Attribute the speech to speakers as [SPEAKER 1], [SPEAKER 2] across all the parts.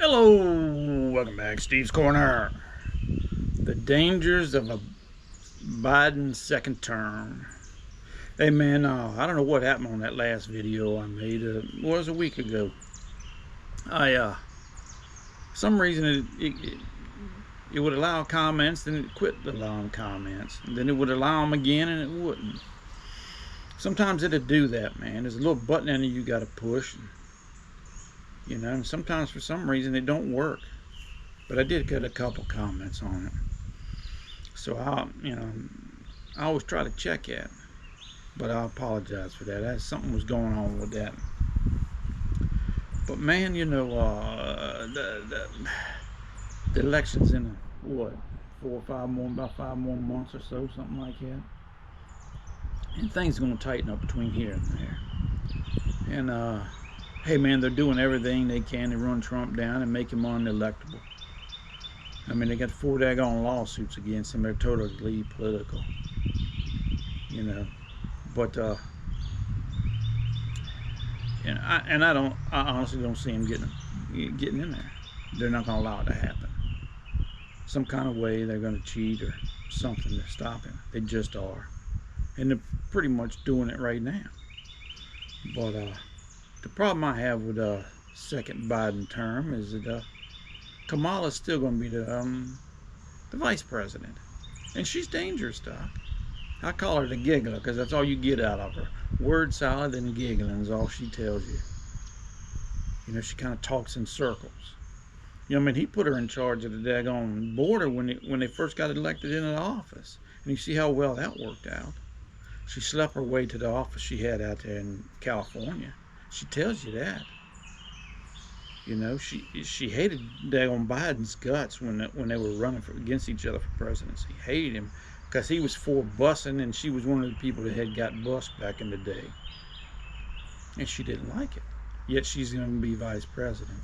[SPEAKER 1] Hello, welcome back, Steve's Corner. The dangers of a Biden second term. Hey man, I don't know what happened on that last video I made. It was a week ago. For some reason it would allow comments, then it quit allowing comments, and then it would allow them again, and it wouldn't. Sometimes it'll do that, man. There's a little button in it you got to push, and sometimes for some reason it don't work. But I did get a couple comments on it. So I always try to check it, but I apologize for that. Something was going on with that. But man, the election's in what, about 5 more months or so, something like that. And things are gonna tighten up between here and there. And hey man, they're doing everything they can to run Trump down and make him unelectable. I mean, they got 4 daggone lawsuits against him. They're totally political, But I honestly don't see him getting in there. They're not going to allow it to happen. Some kind of way they're going to cheat or something to stop him. They just are, and they're pretty much doing it right now. But the problem I have with second Biden term is that Kamala's still going to be the vice president. And she's dangerous, Doc. I call her the giggler because that's all you get out of her. Word salad and giggling is all she tells you. She kind of talks in circles. He put her in charge of the daggone border when they first got elected into the office. And you see how well that worked out. She slept her way to the office she had out there in California. She tells you that. She hated daggone Biden's guts when they were running against each other for presidency. Hated him because he was for busing, and she was one of the people that had got bused back in the day. And she didn't like it. Yet she's going to be vice president.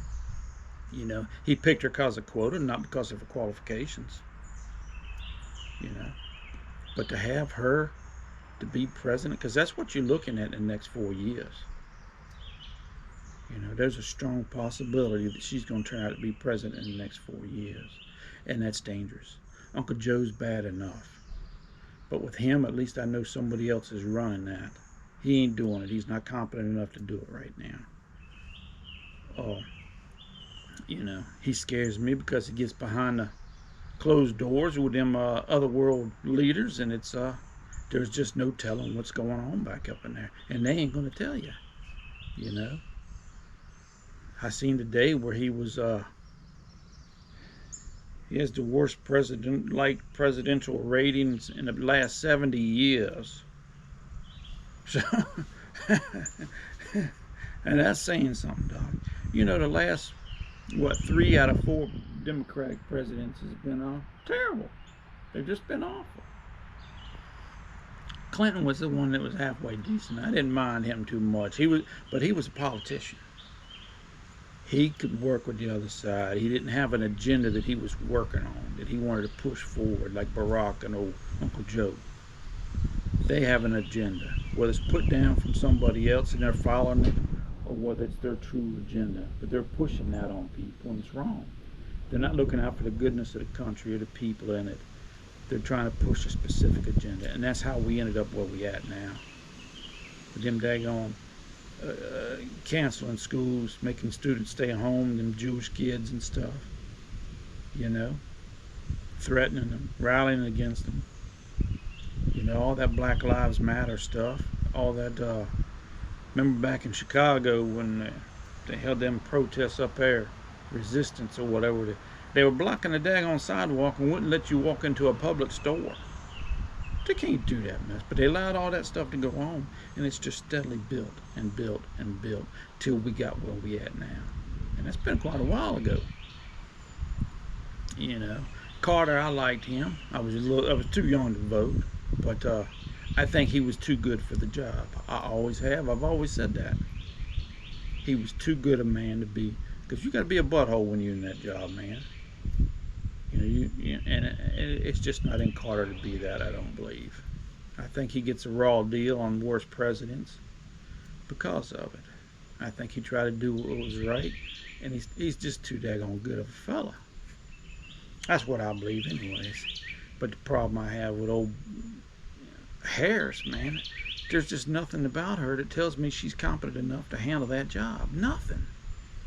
[SPEAKER 1] He picked her because of quota, not because of her qualifications. But to have her to be president, because that's what you're looking at in the next 4 years. There's a strong possibility that she's going to turn out to be president in the next 4 years. And that's dangerous. Uncle Joe's bad enough. But with him, at least I know somebody else is running that. He ain't doing it. He's not competent enough to do it right now. He scares me because he gets behind the closed doors with them other world leaders, and there's just no telling what's going on back up in there. And they ain't going to tell you, I seen today where he has the worst presidential ratings in the last 70 years. So, and that's saying something, Doc. The last, 3 out of 4 Democratic presidents has been terrible. They've just been awful. Clinton was the one that was halfway decent. I didn't mind him too much. But he was a politician. He could work with the other side. He didn't have an agenda that he was working on, that he wanted to push forward, like Barack and old Uncle Joe. They have an agenda, whether it's put down from somebody else and they're following it, or whether it's their true agenda. But they're pushing that on people, and it's wrong. They're not looking out for the goodness of the country or the people in it. They're trying to push a specific agenda, and that's how we ended up where we at now. With them daggone canceling schools, making students stay home, them Jewish kids and stuff, threatening them, rallying against them, all that Black Lives Matter stuff, all that, remember back in Chicago when they held them protests up there, resistance or whatever, they were blocking the daggone sidewalk and wouldn't let you walk into a public store. They can't do that mess, but they allowed all that stuff to go on, and it's just steadily built and built and built till we got where we at now. And that's been quite a while ago. Carter, I liked him. I was too young to vote, but I think he was too good for the job. I always have. I've always said that. He was too good a man to be, because you got to be a butthole when you're in that job, man. It's just not in Carter to be that, I don't believe. I think he gets a raw deal on worst presidents because of it. I think he tried to do what was right, And he's just too daggone good of a fella. That's what I believe anyways. But the problem I have with old Harris, man, there's just nothing about her that tells me she's competent enough to handle that job. Nothing,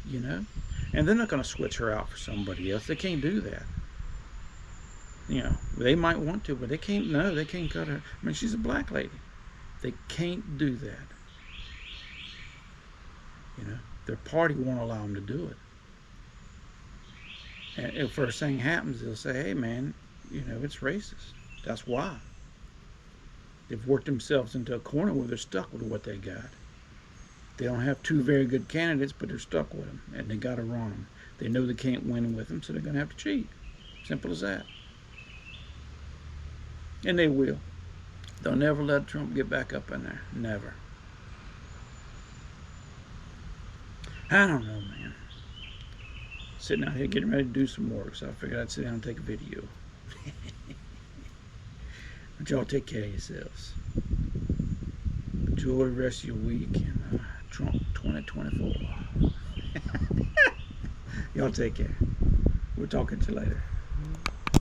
[SPEAKER 1] you know? And they're not going to switch her out for somebody else. They can't do that. You know, they might want to, but they can't. No, they can't cut her. I mean, she's a black lady. They can't do that. You know, their party won't allow them to do it. And if first thing happens, they'll say, hey, man, you know, it's racist. That's why. They've worked themselves into a corner where they're stuck with what they got. They don't have two very good candidates, but they're stuck with them, and they got to run them. They know they can't win with them, so they're going to have to cheat. Simple as that. And they will. They'll never let Trump get back up in there. Never. I don't know, man. Sitting out here getting ready to do some work, so I figured I'd sit down and take a video. But y'all take care of yourselves. Enjoy the rest of your week and Trump 2024. Y'all take care. We'll talk to you later.